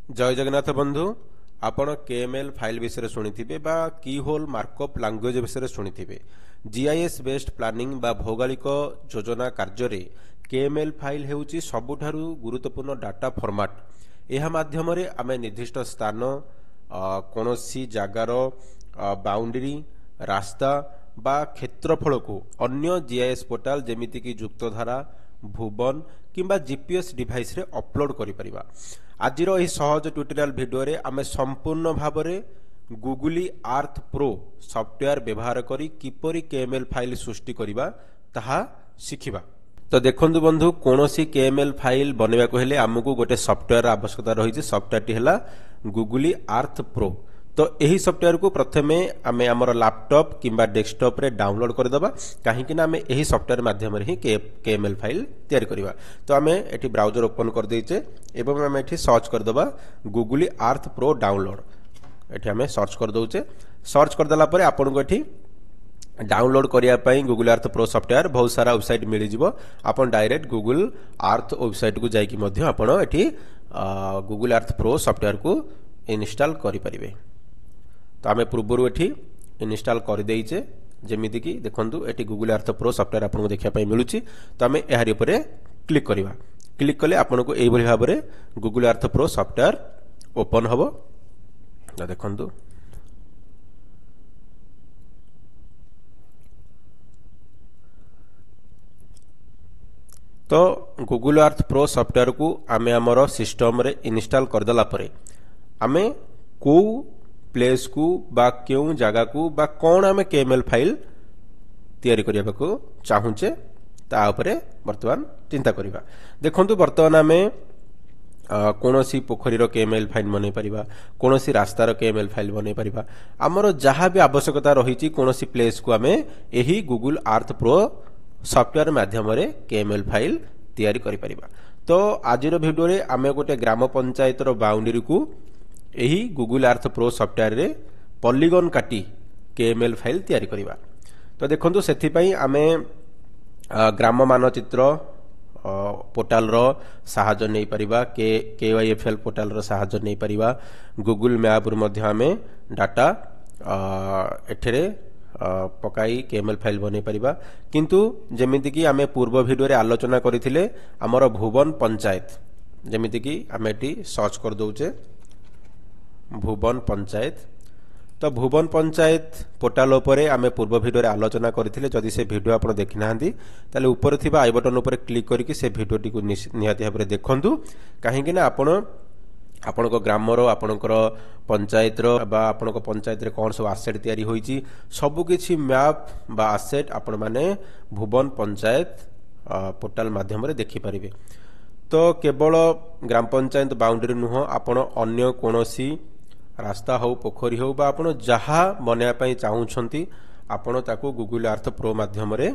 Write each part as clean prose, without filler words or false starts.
जय जगन्नाथ बंधु आपण केएमएल फाइल विषय शुणी बा की होल मार्कअप लैंग्वेज विषय शुणी जीआईएस बेस्ड प्लानिंग बा भौगोलिक योजना कार्य केएमएल फाइल हेउची सबुठारु गुरुत्वपूर्ण डाटा फॉर्मेट यह माध्यम आम निर्दिष्ट स्थान कोनोसी जगार बाउंड्री रास्ता बा क्षेत्रफल को अन्य जीआईएस पोर्टाल जेमिति की युक्तधारा भुवन किंबा जीपीएस डिवाइस रे अपलोड करि परिबा। आजिर एही सहज ट्यूटोरियल वीडियो रे आमे संपूर्ण भाव में गूगली अर्थ प्रो सॉफ्टवेयर व्यवहार करी किपरि केएमएल फाइल सृष्टि करिबा ताहा शिखिबा। तो देखंतु बंधु कोनोसी केएमएल फाइल बनेबा को हेले हमकु गोटे सॉफ्टवेयर आवश्यकता रही सॉफ्टवेयर टी हला गूगली अर्थ प्रो। तो यही सॉफ्टवेयर को प्रथमे आमे हमर लैपटॉप किंबा डेस्कटॉप रे डाउनलोड कर दबा कहीं आमे यही सॉफ्टवेयर माध्यम रे ही केएमएल फाइल तैयारी करिबा। तो आमे एठी ब्राउजर ओपन कर देइचे एवं आमे एठी सर्च कर दबा गूगली अर्थ प्रो डाउनलोड। एठी आमे सर्च कर दउचे। सर्च कर दला परे आपन को एठी डाउनलोड करिया पई गूगल अर्थ प्रो सॉफ्टवेयर बहुत सारा वेबसाइट मिली जिवो। आपन डायरेक्ट गूगल अर्थ वेबसाइट को जाई कि मध्य आपन एठी गूगल अर्थ प्रो सॉफ्टवेयर को इंस्टॉल करि परिबे। तो आमे पूर्वरु एठी इंस्टॉल कर देइचे जेमिति कि देखंतु एठी गूगल अर्थ प्रो सॉफ्टवेयर आपन को देखिया पई मिलुची। तो आमे एहारी ऊपर क्लिक करिवा। क्लिक कले आपन को एई भली भाबरे Google Earth Pro software open हबो। तो देखंतु तो गूगल अर्थ प्रो सॉफ्टवेयर को आमे हमर सिस्टम रे इंस्टॉल कर दला परे आमे को प्लेस को बा क्यों जगह को बा कौन आमे केएमएल फाइल तैयारी करिया को चाहूचे ता उपरे वर्तमान चिंता करिबा। देखंतु वर्तमान आमे कोनोसी पोखरी रो केएमएल फाइल बनै परिबा कोनोसी रास्ता रो केएमएल फाइल बनै परिबा हमरो जहां भी आवश्यकता रहिची कोनोसी प्लेस को आमे एही गूगल अर्थ प्रो सॉफ्टवेयर माध्यम रे केएमएल फाइल तैयारी करि परिबा। तो आजिरो वीडियो रे आमे गोटे ग्राम पंचायत रो बाउंड्री को यही गूगल अर्थ प्रो सॉफ्टवेयर रे पॉलीगन काटी केएमएल फाइल तैयारी करिबा। तो देखंतु सेथि पई आमे ग्राम मानचित्र पोर्टल रो सहायता नै परिबा केवाईएफएल पोर्टल रो सहायता नै परिबा गूगल मैप रो मध्य आमे डाटा एठरे पकाई केएमएल फाइल बनै परिबा। किंतु जेमिति कि आमे पूर्व वीडियो रे आलोचना करिथिले हमर भुवन पंचायत जेमिति कि आमे एटी सर्च कर दउचे भुवन पंचायत। तो भुवन पंचायत पोर्टल उपरे आमे पूर्व वीडियो रे आलोचना करथिले जदि से वीडियो आपण देखि नाहंती ताले ऊपर थिबा आई बटन ऊपर क्लिक करिकि से वीडियो टी को निहाती भाबरे देखंतु काहे कि ना आपण को ग्राम रो आपण को पंचायत रो बा आपण को पंचायत रे कोन सब एसेट तयारी होईची सब किछि मैप बा एसेट आपण माने भुवन पंचायत पोर्टल माध्यम रे देखि परिबे। तो केवल ग्राम पंचायत बाउंड्री नुह आपण अन्य कोनोसी रास्ता हो पोखरी हो बा आपण जहा बनेया पई चाहूछंती आपण ताको गूगल अर्थ प्रो माध्यम रे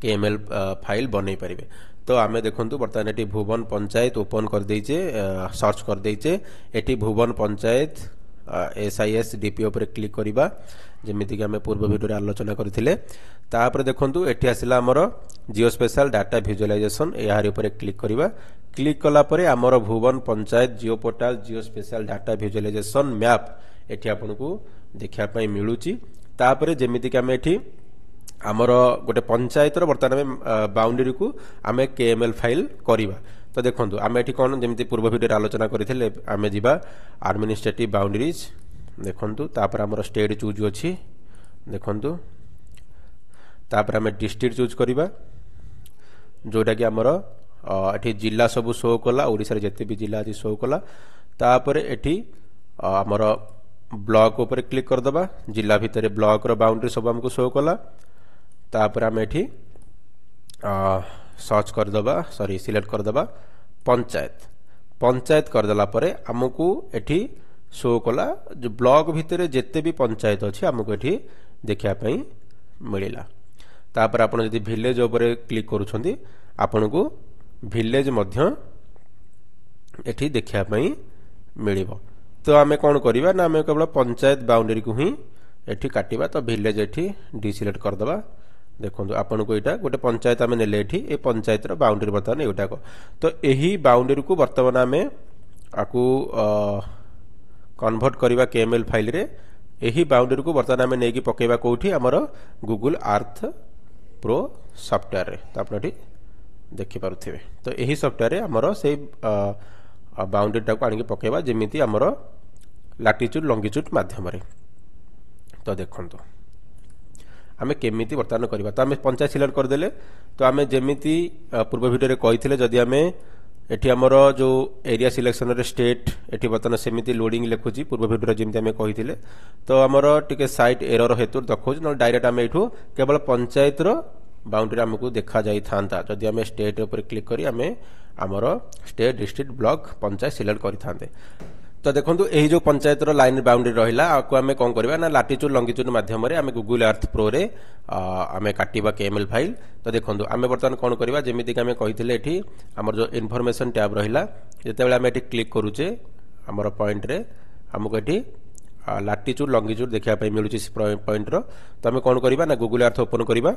केएमएल फाइल बनै परिबे। तो आमे देखंतु वर्तमान एटी भुवन पंचायत ओपन कर देइचे सर्च कर देइचे एटी भुवन पंचायत एसआईएस डीपी ऊपर क्लिक करिबा जेमिति कि आमे पूर्व वीडियो रे आलोचना करथिले। तापर देखंतु एटी आसिला हमर जियो स्पेशल डाटा विजुअलाइजेशन एहारी ऊपर क्लिक करिबा। क्लिक कला परे हमर Bhuvan panchayat geo portal geo spatial data visualisation map एटी आपन को देखिया पई मिलुची। तापर जेमिति कि आमे एटी हमर गोटे पंचायत रो वर्तमान बाउंड्री को आमे केएमएल फाइल करिबा। तो देखंतु आमे एठी कोन जेमिति पूर्व वीडियो रे आलोचना करिथिले आमे जिबा एडमिनिस्ट्रेटिव बाउंड्रीज देखंतु तापर हमर स्टेट चूज अछि देखंतु तापर आमे डिस्ट्रिक्ट चूज करिबा जोटा कि हमर एठी जिला सब शो कला ओडिसा रे जते भी जिला अछि शो कला। तापर एठी हमर ब्लॉक ऊपर क्लिक कर दबा जिला भितरे ब्लॉक रो बाउंड्री सब हमको शो कला। तापर आमे एठी सर्च कर दबा सॉरी सिलेक्ट कर दबा पंचायत कर दला परे हमको एठी शो कला जो ब्लॉक भितरे जते भी पंचायत अछि हमको एठी देखिया पई मिलिला। तापर आपण यदि विलेज ऊपर क्लिक करूछंती आपण को विलेज मध्य एठी देखिया पई मिलिबो। तो आमे कोन करिबा ना आमे केवल पंचायत बाउंड्री को ही एठी काटिबा। तो विलेज एठी डिसिलेक्ट कर दबा देखो आपन को यहाँ गोटे पंचायत आम ने पंचायत बाउंड्री बर्तमान एटा को तो यही बाउंड्री को बर्तमान आम आपको कन्वर्ट करवा केएमएल फाइल रे यही बाउंड्री को बर्तमान आम नहीं पकेबा कौटी आमर गूगल अर्थ प्रो सॉफ्टवेयर रे तो आप देखिपे तो यही सॉफ्टवेयर आमर से बाउंड्री टाक आनिक पकेबा जमीती आमर लाटिट्यूड लंगिट्यूड माध्यम तो देखो आम केमी बर्तमान करवा तो आम पंचायत सिलेक्ट करदे तो आम जमीती पूर्व भिडियो कही जदि आम एठी आमर जो एरिया सिलेक्शन रे स्टेट एठी बर्तमान सेमिति लोडिंग लिखुची पूर्व भिडियो जमी आम कही तो आमर टिके साइट एरर हेतु देखो न डायरेक्ट आम एठू केवल पंचायत रो बाउंड्री आमको देखा जाई थांता जदि आम स्टेट ऊपर क्लिक करी आम आमर state district block panchayat select करि थांते तो देखो यही जो पंचायत लाइन बाउंड्री रहा आपको आम कौन करवा ना लाटिट्यूड लंगिट्यूड माध्यम आम गूगल अर्थ प्रो रे आम काटिबा केएमएल फाइल तो देखो आम बर्तमान कौन करवा जमीती आम कही आमर जो इनफॉरमेशन टैब रहा जिते आम ये क्लिक करुचे आमर पॉइंट रे आमको ये लाटिट्यूड लंगिट्यूड देखापी मिलूँ पॉइंट रो तो आम कौन करवा ना गूगल अर्थ ओपन करवा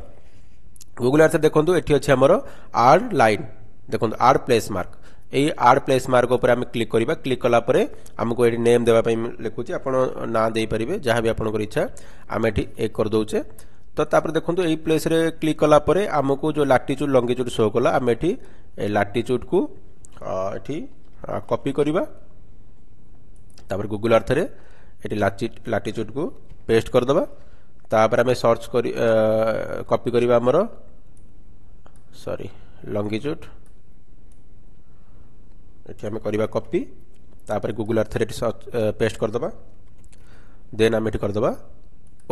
गूगल अर्थ देखो ये अच्छे आमर आड लाइन देखो आड प्लेस मार्क यही आड प्लेस मार्क उपर आम क्लिक करवा क्लिक कलापर आमको ये नेम देवाई लिखुचे आप ना दे पारे जहाँ भी आपंकर इच्छा आम ये एक करदे तो तापर देखो यही प्लेस रे क्लिक कलापर आमको जो लाटिट्यूड लंगिट्यूड शो कला आम ये लाटिट्यूड को ये कॉपी करवा तापर गूगल अर्थ रे ये लाटिट्यूड को पेस्ट करदबा तापर आम सर्च कर कॉपी करवा आमर सॉरी लंगिट्यूड ये आम करवा कॉपी तापर गूगल अर्थ रे पेस्ट करदबा देन आम ये करदबा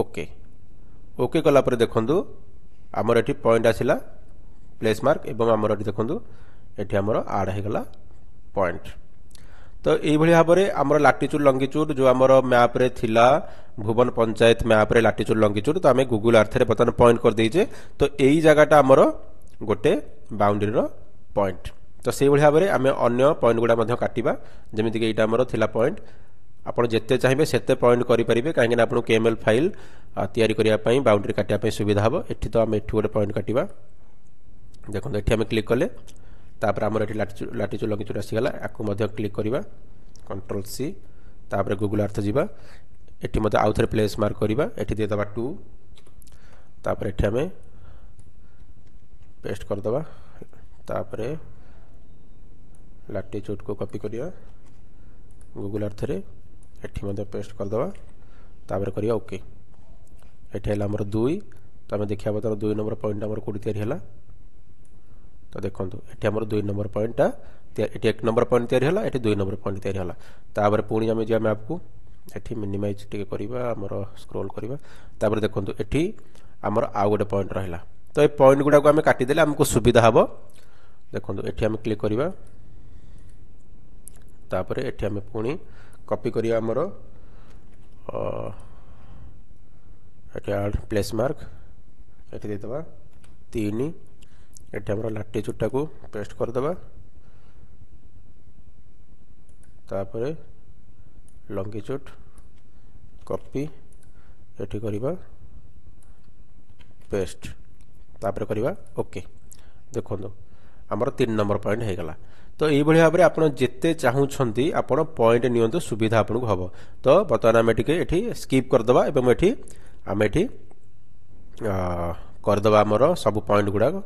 ओके ओके कलापर देखो आमर ये पॉइंट आसला प्लेस मार्क एवं आमर देखो ये आमर आड होगला पॉइंट तो यही भाव में आमर लाटिट्यूड लंगिट्यूड जो आमर मैप रे थिला भुवन पंचायत मैप रे लाटिट्यूड लंगिट्यूड तो आम गूगल अर्थ रे बर्तमान पॉइंट कर देइचे तो यही जगहटा आमर गोटे बाउंड्री रो पॉइंट तो से भाव में आम अन्य पॉइंट गुड़ा काटिबा जमीती कि यहाँ आमर थिला पॉइंट आपड़ जिते चाहिए सेते पॉइंट करेंगे कहीं आपको केएमएल फाइल तैयारी करने बाउंड्री काटापी सुविधा हम एठी तो आम एठी गोटे पॉइंट काटिबा देखो ये आम क्लिक कले तापर आमर ये लाटिट्यूड लंगिट्यूड आसीगला आपको क्लिक करवा कंट्रोल सी तापर गूगल अर्थ जावा एठी मत आउ थे प्लेस मार्क करवा एठी दे दबा 2 तापर एठी आम पेस्ट करदबा तापर लाटिट्यूड को कॉपी करिया गूगल अर्थ रे एठी मत पेस्ट करदबा तापर करिया ओके एठी हला हमर 2 तो आम देखिया बता 2 नंबर पॉइंट हमर कोडी तयारी हला तो देखो ये आम 2 नंबर पॉइंट ये 1 नंबर पॉइंट तैयारी है ये 2 नंबर पॉइंट तैयारी है तापर पुणी आम जी मैप को ये मिनिमाइज टे करवा आमर स्क्रोल करवा तापर देखो ये आमर आउ गोटे पॉइंट रहा तो ये पॉइंट गुड़ा को आम काटिदेले आमको सुविधा हम देखो ये आम क्लिक करवा तापर ये आम पुणी कॉपी करवा आमर ये प्लेस मार्क ये देदबा 3 ये आमर लाटिट्यूड टाक पेस्ट करदबा तापर लंगिट्यूड कॉपी ये करवा पेस्ट तापर करवा ओके देखो आमर 3 नंबर पॉइंट हो गला तो यही भाव में आप जिते चाहूँगी आपण पॉइंट नियंतु सुविधा आपको हम तो बर्तमान आम ये स्किप करदबा एवं ये आम ये करदबा आमर सब पॉइंट गुड़ाक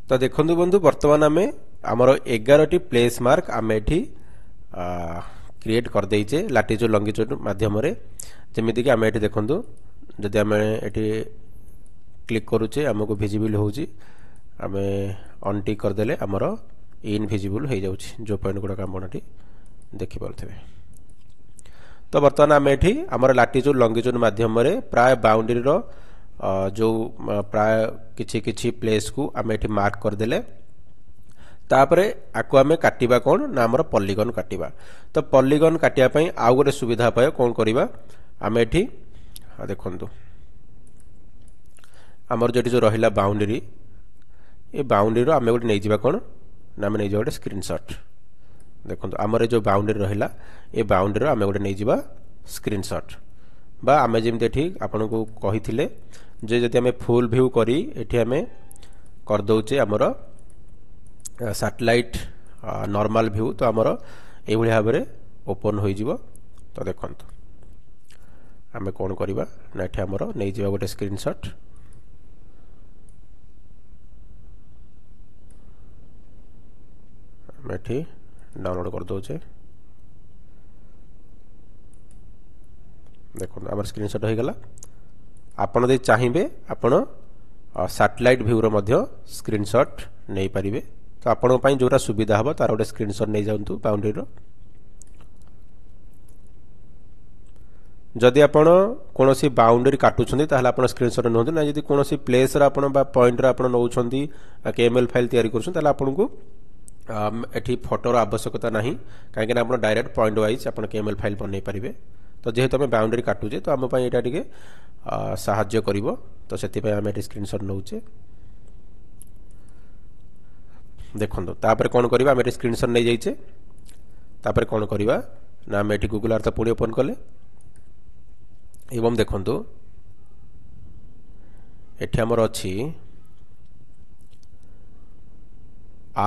तो देखो बंधु बर्तमान आम आमर 11 प्लेस मार्क आम ये क्रिएट कर देचे लाटिट्यूड लंगिट्यूड माध्यम जमीती कि आम ये देखो जदि आम ये क्लिक करुचे आमको भिजिबल होची आम ଅନଟିକ୍ କରିଦେଲେ ଆମର ଇନଭିଜିବୁଲ୍ ହେଇଯାଉଛି ଯେଉଁ ପଏଣ୍ଟ ଗୁଡ଼ାକ ଆପଣ ଏଠି ଦେଖିପାରୁଥିବେ। ତ ବର୍ତ୍ତମାନ ଆମେ ଏଠି ଆମର ଲାଟିଚ୍ୟୁଡ୍ ଲଙ୍ଗିଚ୍ୟୁଡ୍ ମାଧ୍ୟମରେ ପ୍ରାୟ ବାଉଣ୍ଡରୀର ଯେଉଁ ପ୍ରାୟ କିଛି କିଛି ପ୍ଲେସ୍କୁ ଆମେ ଏଠି ମାର୍କ କରିଦେଲେ। ତାପରେ ଆକୁ ଆମେ କାଟିବା କ'ଣ ନା ଆମର ପଲିଗନ୍ କାଟିବା। ତ ପଲିଗନ୍ କାଟିବା ପାଇଁ ଆଉ ଗୋଟେ ସୁବିଧା ପାଏ କ'ଣ କରିବା, ଆମେ ଏଠି ଦେଖନ୍ତୁ ଆମର ଯେଠି ଯେଉଁ ରହିଲା ବାଉଣ୍ଡରୀ, ଏ ବାଉଣ୍ଡରୀର ଆମେ ଗୋଟେ ନେଇଯିବା କ'ଣ ନା ଆମେ ନେଇଯିବା ଗୋଟେ ସ୍କ୍ରିନସଟ୍। ଦେଖନ୍ତୁ ଆମର ଯେଉଁ ବାଉଣ୍ଡରୀ ରହିଲା ଏ ବାଉଣ୍ଡରୀର ଆମେ ଗୋଟେ ନେଇଯିବା ସ୍କ୍ରିନସଟ୍, ବା ଆମେ ଯେମିତି ଏଠି ଆପଣଙ୍କୁ କହିଥିଲେ ଯେ ଯଦି ଆମେ ଫୁଲ୍ ଭ୍ୟୁ କରି ଏଠି ଆମେ କରିଦେଉଛେ ଆମର ସାଟେଲାଇଟ୍ ନର୍ମାଲ ଭ୍ୟୁ, ତ ଆମର ଏଇଭଳି ଭାବରେ ଓପନ୍ ହୋଇଯିବ। ତ ଦେଖନ୍ତୁ ଆମେ କ'ଣ କରିବା ନା ଏଠି ଆମର ନେଇଯିବା ଗୋଟେ ସ୍କ୍ରିନସଟ୍। ଆମେ ଏଠି ଡାଉନଲୋଡ଼ କରିଦେଉଛେ। ଦେଖନ୍ତୁ ଆମର ସ୍କ୍ରିନସଟ୍ ହୋଇଗଲା। ଆପଣ ଯଦି ଚାହିଁବେ ଆପଣ ସାଟେଲାଇଟ୍ ଭ୍ୟୁର ମଧ୍ୟ ସ୍କ୍ରିନସଟ୍ ନେଇପାରିବେ। ତ ଆପଣଙ୍କ ପାଇଁ ଯେଉଁଟା ସୁବିଧା ହେବ ତାର ଗୋଟେ ସ୍କ୍ରିନସଟ୍ ନେଇଯାଆନ୍ତୁ ବାଉଣ୍ଡରୀର। ଯଦି ଆପଣ କୌଣସି ବାଉଣ୍ଡରୀ କାଟୁଛନ୍ତି ତାହେଲେ ଆପଣ ସ୍କ୍ରିନସଟ୍ ନିଅନ୍ତୁ ନା। ଯଦି କୌଣସି ପ୍ଲେସ୍ର ଆପଣ ବା ପଏଣ୍ଟର ଆପଣ ନେଉଛନ୍ତି KML ଫାଇଲ୍ ତିଆରି କରୁଛନ୍ତି ତାହେଲେ ଆପଣଙ୍କୁ ଏଠି ଫଟୋର ଆବଶ୍ୟକତା ନାହିଁ, କାହିଁକିନା ଆପଣ ଡାଇରେକ୍ଟ ପଏଣ୍ଟ ୱାଇଜ୍ ଆପଣ KML ଫାଇଲ୍ ବନେଇ ପାରିବେ। ତ ଯେହେତୁ ଆମେ ବାଉଣ୍ଡରୀ କାଟୁଛେ ତ ଆମ ପାଇଁ ଏଇଟା ଟିକେ ସାହାଯ୍ୟ କରିବ, ତ ସେଥିପାଇଁ ଆମେ ଏଠି ସ୍କ୍ରିନସଟ୍ ନେଉଛେ। ଦେଖନ୍ତୁ ତାପରେ କ'ଣ କରିବା, ଆମେ ଏଠି ସ୍କ୍ରିନସଟ୍ ନେଇଯାଇଛେ। ତାପରେ କ'ଣ କରିବା ନା ଆମେ ଏଠି ଗୁଗଲ୍ ଆର୍ଥ ପୁଣି ଓପନ୍ କଲେ ଏବଂ ଦେଖନ୍ତୁ ଏଠି ଆମର ଅଛି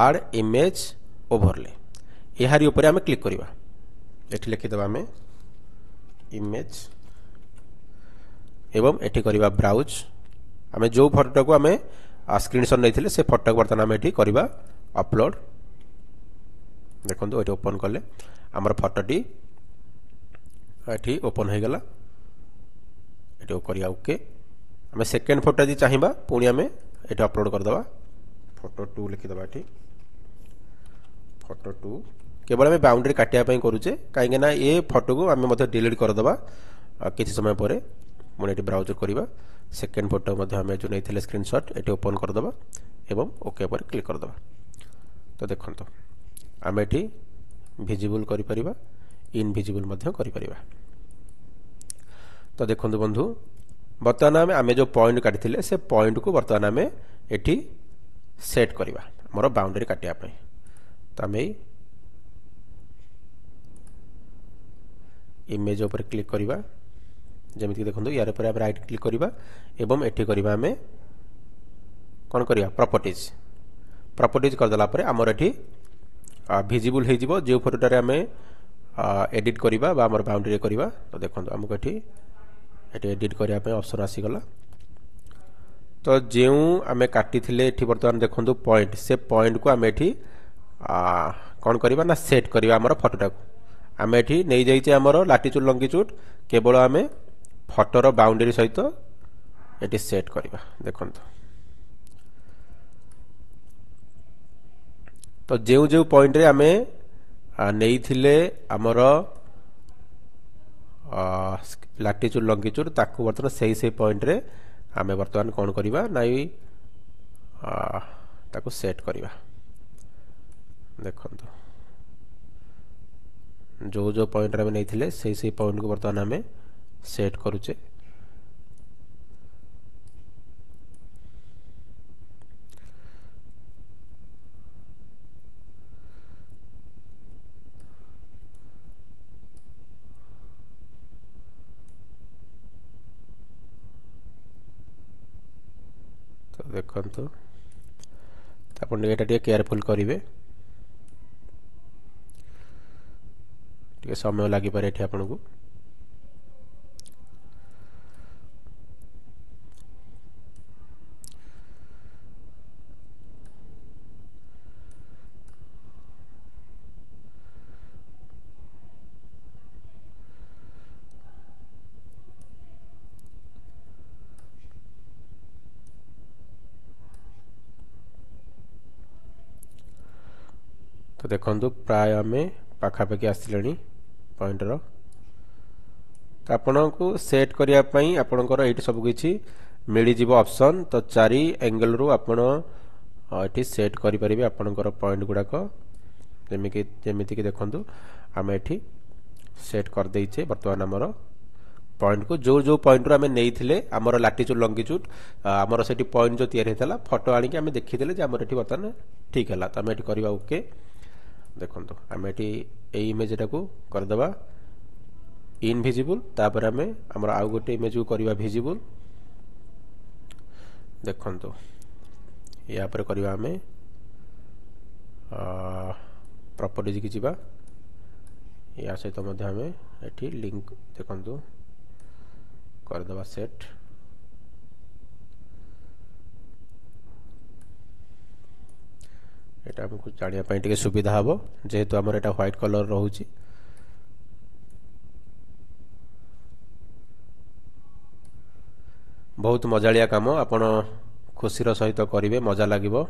ଆଡ୍ ଇମେଜ୍ ଓଭରଲେ। ଏହାରି ଉପରେ ଆମେ କ୍ଲିକ୍ କରିବା। ଏଠି ଲେଖିଦେବା ଆମେ ଇମେଜ୍ ଏବଂ ଏଠି କରିବା ବ୍ରାଉଜ୍। ଆମେ ଯେଉଁ ଫଟୋଟାକୁ ଆମେ ସ୍କ୍ରିନସଟ୍ ନେଇଥିଲେ ସେ ଫଟୋଟାକୁ ବର୍ତ୍ତମାନ ଆମେ ଏଠି କରିବା ଅପଲୋଡ଼। ଦେଖନ୍ତୁ ଏଠି ଓପନ୍ କଲେ ଆମର ଫଟୋଟି ଏଠି ଓପନ୍ ହୋଇଗଲା। ଏଠି କରିବା ଓକେ। ଆମେ ସେକେଣ୍ଡ ଫଟୋ ଯଦି ଚାହିଁବା ପୁଣି ଆମେ ଏଠି ଅପଲୋଡ଼ କରିଦେବା। ଫଟୋ 2 ଲେଖିଦେବା ଏଠି ଫଟୋ 2। କେବଳ ଆମେ ବାଉଣ୍ଡରୀ କାଟିବା ପାଇଁ କରୁଛେ, କାହିଁକିନା ଏ ଫଟୋକୁ ଆମେ ମଧ୍ୟ ଡିଲିଟ୍ କରିଦେବା କିଛି ସମୟ ପରେ। ପୁଣି ଏଠି ବ୍ରାଉଜର୍ କରିବା। ସେକେଣ୍ଡ ଫଟୋ ମଧ୍ୟ ଆମେ ଯେଉଁ ନେଇଥିଲେ ସ୍କ୍ରିନସଟ୍ ଏଠି ଓପନ୍ କରିଦେବା ଏବଂ ଓକେ ଉପରେ କ୍ଲିକ୍ କରିଦେବା। ତ ଦେଖନ୍ତୁ ଆମେ ଏଠି ଭିଜିବୁଲ୍ କରିପାରିବା, ଇନଭିଜିବୁଲ୍ ମଧ୍ୟ କରିପାରିବା। ତ ଦେଖନ୍ତୁ ବନ୍ଧୁ ବର୍ତ୍ତମାନ ଆମେ ଯେଉଁ ପଏଣ୍ଟ କାଟିଥିଲେ ସେ ପଏଣ୍ଟକୁ ବର୍ତ୍ତମାନ ଆମେ ଏଠି ସେଟ୍ କରିବା ଆମର ବାଉଣ୍ଡରୀ କାଟିବା ପାଇଁ। ତ ଆମେ ଇମେଜ୍ ଉପରେ କ୍ଲିକ୍ କରିବା। ଯେମିତିକି ଦେଖନ୍ତୁ ୟାର ଉପରେ ଆମେ ରାଇଟ୍ କ୍ଲିକ୍ କରିବା ଏବଂ ଏଠି କରିବା ଆମେ କ'ଣ କରିବା ପ୍ରପର୍ଟିଜ୍ କରିଦେଲା ପରେ ଆମର ଏଠି ଭିଜିବୁଲ୍ ହେଇଯିବ ଯେଉଁ ଫଟୋଟାରେ ଆମେ ଏଡ଼ିଟ୍ କରିବା ବା ଆମର ବାଉଣ୍ଡରୀ କରିବା। ତ ଦେଖନ୍ତୁ ଆମକୁ ଏଠି ଏଡ଼ିଟ୍ କରିବା ପାଇଁ ଅପସନ୍ ଆସିଗଲା। ତ ଯେଉଁ ଆମେ କାଟିଥିଲେ ଏଠି ବର୍ତ୍ତମାନ ଦେଖନ୍ତୁ ପଏଣ୍ଟ, ସେ ପଏଣ୍ଟକୁ ଆମେ ଏଠି କ'ଣ କରିବା ନା ସେଟ୍ କରିବା ଆମର ଫଟୋଟାକୁ। ଆମେ ଏଠି ନେଇଯାଇଛେ ଆମର ଲାଟିଚ୍ୟୁଡ୍ ଲଙ୍ଗିଚ୍ୟୁଡ୍, କେବଳ ଆମେ ଫଟୋର ବାଉଣ୍ଡରୀ ସହିତ ଏଠି ସେଟ୍ କରିବା। ଦେଖନ୍ତୁ ତ ଯେଉଁ ଯେଉଁ ପଏଣ୍ଟରେ ଆମେ ନେଇଥିଲେ ଆମର ଲାଟିଚ୍ୟୁଡ୍ ଲଙ୍ଗିଚ୍ୟୁଡ୍ ତାକୁ ବର୍ତ୍ତମାନ ସେଇ ପଏଣ୍ଟରେ ଆମେ ବର୍ତ୍ତମାନ କ'ଣ କରିବା ନା ତାକୁ ସେଟ୍ କରିବା। ଦେଖନ୍ତୁ ଯେଉଁ ଯେଉଁ ପଏଣ୍ଟରେ ଆମେ ନେଇଥିଲେ ସେଇ ପଏଣ୍ଟକୁ ବର୍ତ୍ତମାନ ଆମେ ସେଟ୍ କରୁଛେ। ତ ଦେଖନ୍ତୁ ଆପଣ ଏଇଟା ଟିକେ କେୟାରଫୁଲ୍ କରିବେ, ଟିକେ ସମୟ ଲାଗିପାରେ ଏଠି ଆପଣଙ୍କୁ। तो देखंतु प्राय आमे पाखापाखि आसिलेनी पॉइंटर। तो आपको सेट करिया पई आपनकर एठी सब किछि मिली जीवो ऑप्शन। तो चारि एंगल रु आपण एठी सेट करि परिबे आपनकर पॉइंट गुडा को जेमिति कि देखंतु आमे एठी सेट कर देइछे। वर्तमान हमर पॉइंट को जो जो पॉइंट रो आमे नेइथिले हमर लैटिट्यूड लॉन्गिट्यूड हमर सेठी पॉइंट जो तयार हेतला फोटो आनी कि आमे देखिदेले जे हमर एठी वर्तमान ठीक हला। तो आमे एठी करबा ओके। देखंतु आमे एठी ए इमेज टाको कर दबा इनविजिबल। तापर आमे हमर आउ गोटे इमेज को करबा विजिबल। देखंतु या पर करबा आमे प्रॉपर्टीज की जिबा या सहित मध्य आमे एठी लिंक देखंतु कर दबा सेट। एटा हमको जानिया पई टिके सुविधा हबो जेहेतु हमर एटा व्हाइट कलर रहउची। बहुत मजालिया काम आपण खुशीर सहित करिवे मजा लागिवो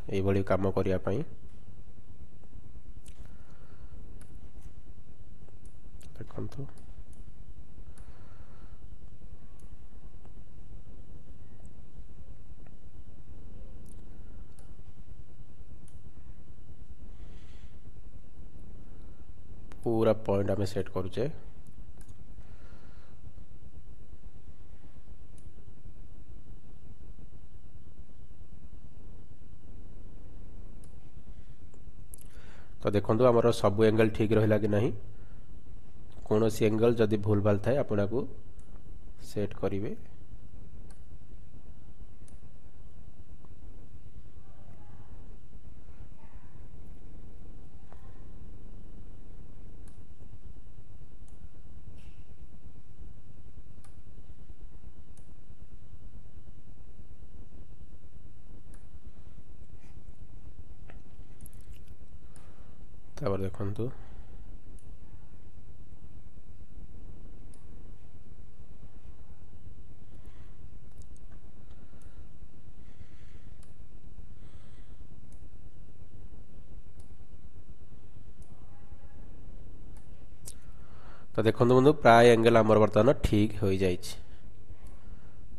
एई भली काम करिया पई। देखंतु पूरा पॉइंट आमे सेट करूचे। तो देखंतु हमर सब एंगल ठीक रहिला कि नहीं। कौन सी एंगल जदि भूल भाल थाए आपन को सेट करिवे। तापर देखंतु तो देखंतु बंधु प्राय एंगल हमर वर्तमान ठीक हो जाइछ।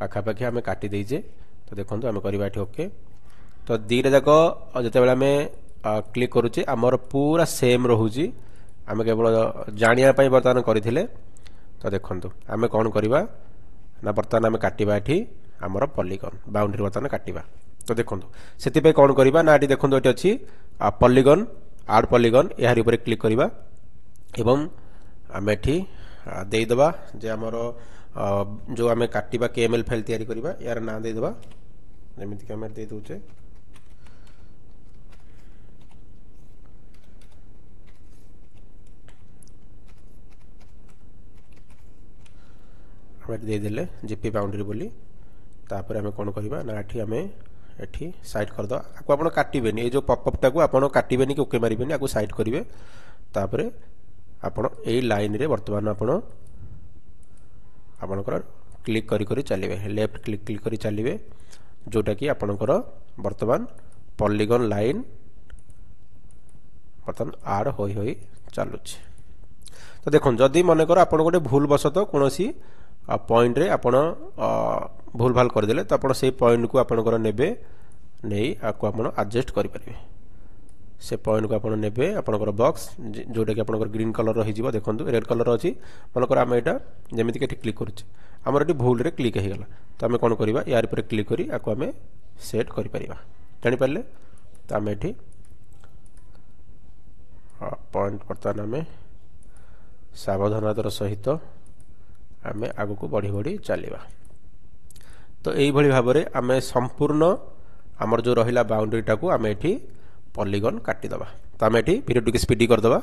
पाखापाखि आमे काटी देइजे। तो देखंतु आमे करबा एठी ओके। तो दीटा जाक जते बेला में क्लिक करूचे हमर पूरा सेम रहूची। आमे केवल जानिया पई वर्तमान करिथिले। तो देखंतु आमे कोन करबा ना वर्तमान आमे काटिबा एठी हमर पॉलीगन बाउंड्री वर्तमान काटिबा। तो देखंतु सेति पे कोन करबा ना एठी देखंतु एठी अछि पॉलीगन ऐड पॉलीगन एहारी ऊपर क्लिक करबा एवं आमे एठी देई दबा जे हमर जो आमे काटिबा केएमएल फाइल तयारी करबा यार ना देई दबा जेमिति कि आमे देई दोचे। दे देले जीपी बाउंड्री बोली। तापर आमे कोन करबा ना एठी आमे एठी साइड कर दो। आको आपण काटिबेनी ए जो पॉपअप टाको आपण काटिबेनी कि ओके मारिबेनी आको साइड करिवे। तापर आपण एई लाइन रे वर्तमान आपण आपनकर क्लिक करी करी चलिवे लेफ्ट क्लिक क्लिक करी चलिवे जोटा कि आपनकर वर्तमान पॉलीगन लाइन वर्तमान आड होई होई चालुछ। तो देखो जदि मन कर आपण गोटे भूल बसत कोनोसी पॉइंट रे आपण भूल भाल कर देले तो आपण से पॉइंट को आपनकर नेबे नेई आको आपण एडजस्ट करि परिबे। से पॉइंट को आपण नेबे आपनकर बॉक्स जोटा कि आपनकर ग्रीन कलर रही जीवो। देखंतु रेड कलर अछि मनकर आमे एटा जेमिति कि एठी क्लिक करूछ हमर एठी भूल रे क्लिक हे गेला। तो आमे कोन करबा यार ऊपर क्लिक करी आको आमे सेट करि परिबा। जानि परले तो आमे एठी पॉइंट वर्तमान आमे सावधानतार सहित आमे आगु को बढ़ी बढ़ी चलिबा। तो एई भली भाबरे आमे संपूर्ण हमर जो रहिला बाउंड्री टाको आमे एठी पॉलीगन काटी दबा। तो आमे एठी वीडियो टिके स्पीडी कर दबा।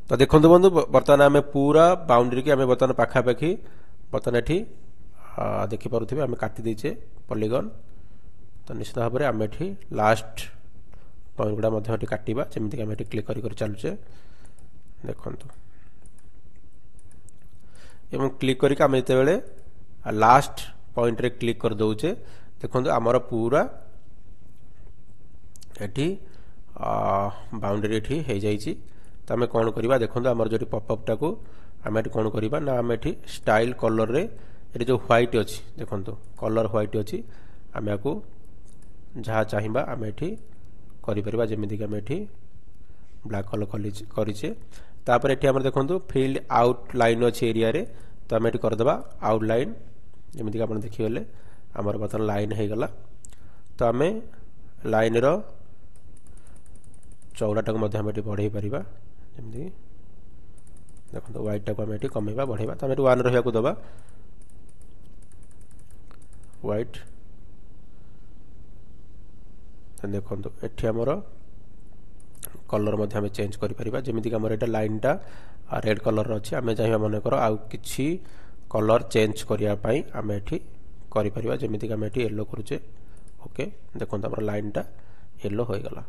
तो देखो बंधु बर्तमान आम पूरा बाउंड्री की आम बर्तमान पाखापाखि बर्तमान ये देखिपे आम काटी देचे पॉलीगन। तो निश्चित भाव में आम ये लास्ट पॉइंट गुड़ा काटा जमीक आम क्लिक कर चलुचे देखु एवं क्लिक करके आम जिते लास्ट पॉइंट रे क्लिक कर दौचे देखो आमर पूरा एठी बाउंड्री एठी हो जाइए। तो आम कौन करवा देखो आमर जो पपअप टाक आम ये कौन करवा ना आम ये स्टाइल कलर रे ये जो व्हाइट अच्छी देखो कलर व्हाइट अच्छी आम या जहाँ चाहिए आम ये कर जमीक आम ये ब्लैक कलर करें। तापर ये देखो फील्ड आउट लाइन अच्छी एरिया रे तो आम ये करदे आउट लाइन जमीक आप देखिगले आमर बर्तमान लाइन हो गला। तो आम लाइन रो चौड़ाटा को बढ़े पार जमी देखो व्हाइट टाक आम कमेवा बढ़ेवा। तो आम 1 रहा दबा व्हाइट देखो ये आमर कलर आम चेंज कर जमीक आम ये लाइन टा रेड कलर अच्छी आम चाहिए मनकर आउ कि कलर चेंज करने आम ये कर जमीक आम ये येलो करुचे ओके देखो आम लाइन टा येलो हो गला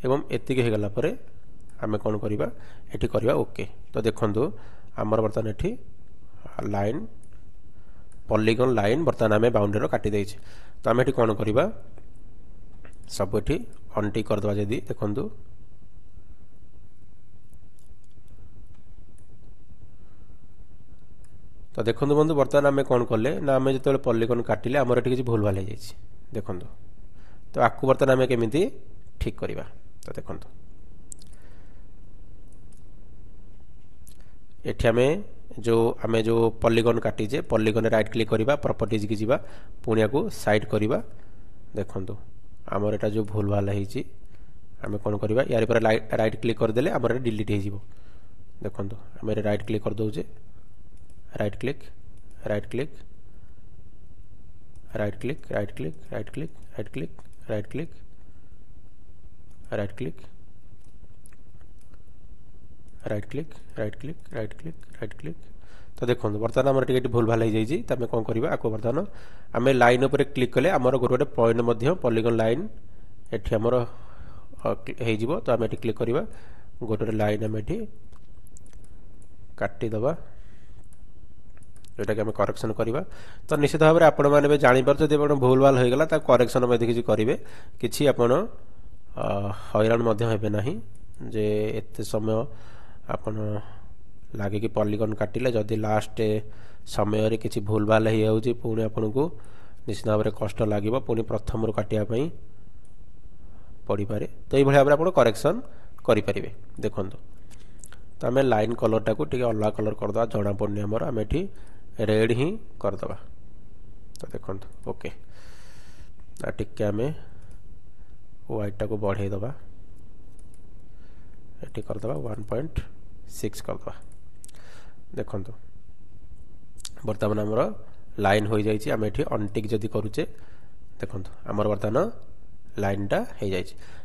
एवं एतिक हो गला परे आम कौन करवा ये करवा ओके। तो देखो आमर बर्तमान ये लाइन पॉलीगन लाइन बर्तमान आम बाउंड्री काटी देचे। तो आम ये कौन करवा सब ये अनटिक करदे जदि देखु तो देखो बंधु बर्तमान आम कौन कले ना आम जो पॉलीगन काटिले आमर ये किसी भूल भाल हो जाए देखु। तो आपको बर्तमान आम केमी ठीक करवा तो देखो एठी आम जो पॉलीगन काटीजे पॉलीगन राइट क्लिक करवा प्रॉपर्टीज की जीवा पुणी को साइड करवा देखो आमर एटा जो भूल भाल होती आम कौन करवा यार पर राइट क्लिक करदे आमर डिलीट हो देखो आम राइट क्लिक कर दौचे right click right click right click right click right click right click right click right click right click right click right click right click. तो देखो बर्तमान आम टे भूल भाल हो जाए। तो आम कौन करवा आपको बर्तमान आम लाइन उपर क्लिक कले आमर गोटे पॉइंट पॉलीगन लाइन एठी आमर हो। तो आम ये क्लिक करवा गोटे लाइन आम ये काटिदबा जोटा कि आम करेक्शन करवा। तो निश्चित भाव में आपण मैंने जापर जब भूल भाल होगला करेक्शन किसी करेंगे कि आपड़ हैरान हेबे ना जे एत समय आपन लगे कि पॉलीगन काटिले जदि लास्ट समय किसी भूल भाल हो पुणी आपन को निश्चित भाव में कष्ट लगे पुणी प्रथम रू काटापी पड़ पारे। तो ये भाव में आप करेक्शन करेंगे देखो। तो आम लाइन कलर टाक अलग कलर करदे जना पड़नी आमर आम ये रेड ही करदे। तो देखो ओके टिके आम व्हाइट टाक बढ़े दबा ये करदे 1.6 करदे देखो बर्तमान आमर लाइन हो जाए आम ये अनटिक जदि करुचे देखो आमर बर्तमान लाइन टा हो जाए।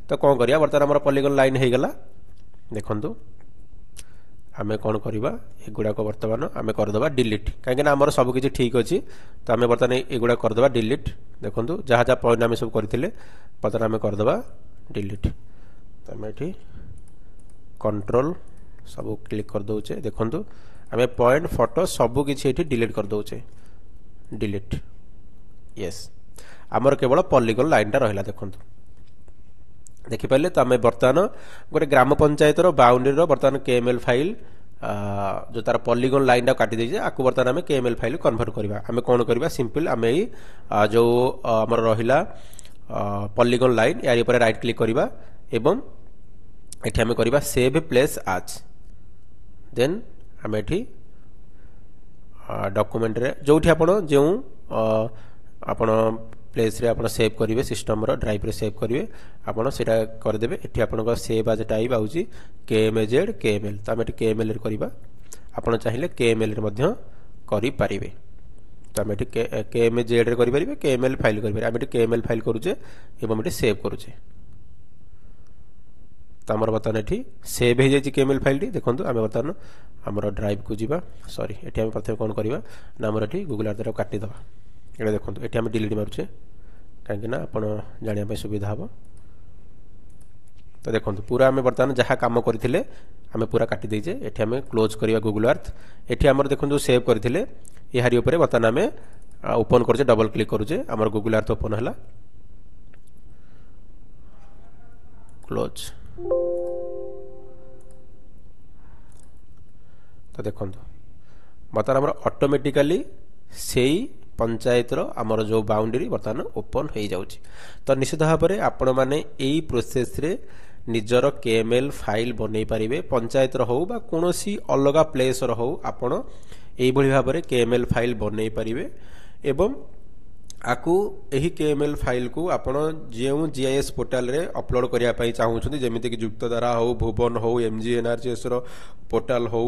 तो कौन करिया बर्तमान आमर पॉलीगन लाइन हो गला देखो आम कौन करवा एगुड़ाक बर्तमान आम करदे डिलीट कहीं आमर सबकि ठीक अच्छी। तो आम बर्तमान एगुड़ा करदे डिलीट देखो जहाँ जहाँ पॉइंट आम सब करते बर्तमान आम करदे डिलीट। तो आम ये कंट्रोल सब क्लिक कर दौचे देखो आम पॉइंट फोटो सब किसी डिलीट कर दौचे डिलीट यस आमर केवल पॉलीगन लाइन टा रहा देखो देखिपारे। तो आम बर्तमान गोटे ग्राम पंचायत बाउंड्री बर्तमान केएमएल फाइल जो तार पॉलीगन लाइन टा काटी देजे आपको बर्तमान आम केएमएल फाइल कन्वर्ट करवा। आम कौन करवा सिंपल आम जो आमर रहा पॉलीगन लाइन यार पर राइट क्लिक करवा एवं एठी आम करवा सेव प्लेस आज देन आम एठी डॉक्यूमेंट रे जोठी आपण जो आपण प्लेस रे आपण सेव करेंगे सिस्टम ड्राइव रे सेव करेंगे आपड़ से करदे ये आप सेव आज टाइप आउची KMZ KML। तो आम ये KML करवा आपड़ चाहिए KML करें। तो आम ये KMZ रे करें KML फाइल करें आम ये KML फाइल करुचे एवं ये सेव करुचे तो आमर बर्तमान ये सेव हो जाए केएमएल फाइल देखो आम बर्तमान आमर ड्राइव को जी सॉरी ये आम प्रथम कौन करवा ना आमर ये गूगल अर्थ काटिद ये देखो ये आम डिलीट मारुचे कहीं आप जानापी सुविधा हम तो देखो पूरा आम बर्तमान जहाँ कम करते आम पूरा काटी देचे ये आम क्लोज करवा गूगल अर्थ ये आम देखो जो सेव करते यारी उपर बर्तमान आम ओपन करुचे डबल क्लिक करुचे आमर गूगल अर्थ ओपन है क्लोज तो देखो बर्तमान आमर ऑटोमेटिकली से पंचायतर आमर जो बाउंड्री बर्तमान ओपन हो जाउछि तो निश्चित भाव में आपण मैंने यही प्रोसेस रे निजर केएमएल फाइल बनै पारिबे पंचायतर हो बा कोनोसी अलग प्लेस रो हो आपण एही भली भाव में केएमएल फाइल बनै पारिबे एवं आकु एही केएमएल फाइल को आपण जेउ जीआईएस पोर्टल रे अपलोड करिया पई चाहउछथि जेमिति कि युक्तधारा हो भुवन हो एमजीएनआरजीएस रो पोर्टल हो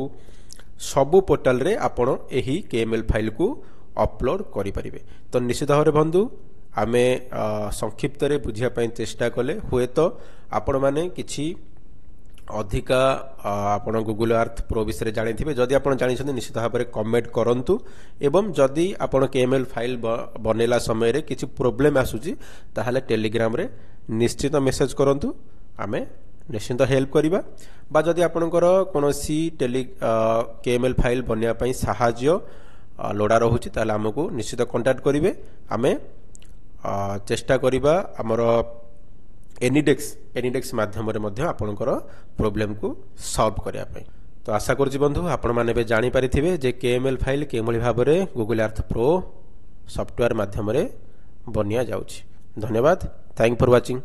सबु पोर्टल रे आपण एही केएमएल फाइल को अपलोड करि परिबे तो निश्चित भाव बंधु आमे संक्षिप्त रे बुझिया पई चेष्टा कले हुए तो आपण माने किछि अधिका आपण गूगल अर्थ प्रो विषय जानिथिबे जदि आपण जानिछन निश्चित भाव में कमेंट करंतु एवं जदि आपण केएमएल फाइल बनेला समय रे किछि प्रॉब्लम आसुची ताहाले टेलीग्राम रे निश्चित मेसेज करंतु आमे निश्चित हेल्प करिबा बा जदि आपणकर कोनोसी केएमएल फाइल बनिया पई सहाय्य लोड़ा रोचे ताले आमको निश्चित कांटेक्ट करेंगे आम चेष्टा करवा आमर एनिडेक्स माध्यम आपणकर प्रोब्लेम को सॉल्व करने तो आशा करुँच बंधु आपण मैंने जानी पारिथिबे जे केएमएल फाइल केमली भाव में गूगल अर्थ प्रो सॉफ्टवेयर माध्यम बनिया जाउछि। धन्यवाद। Thank for watching.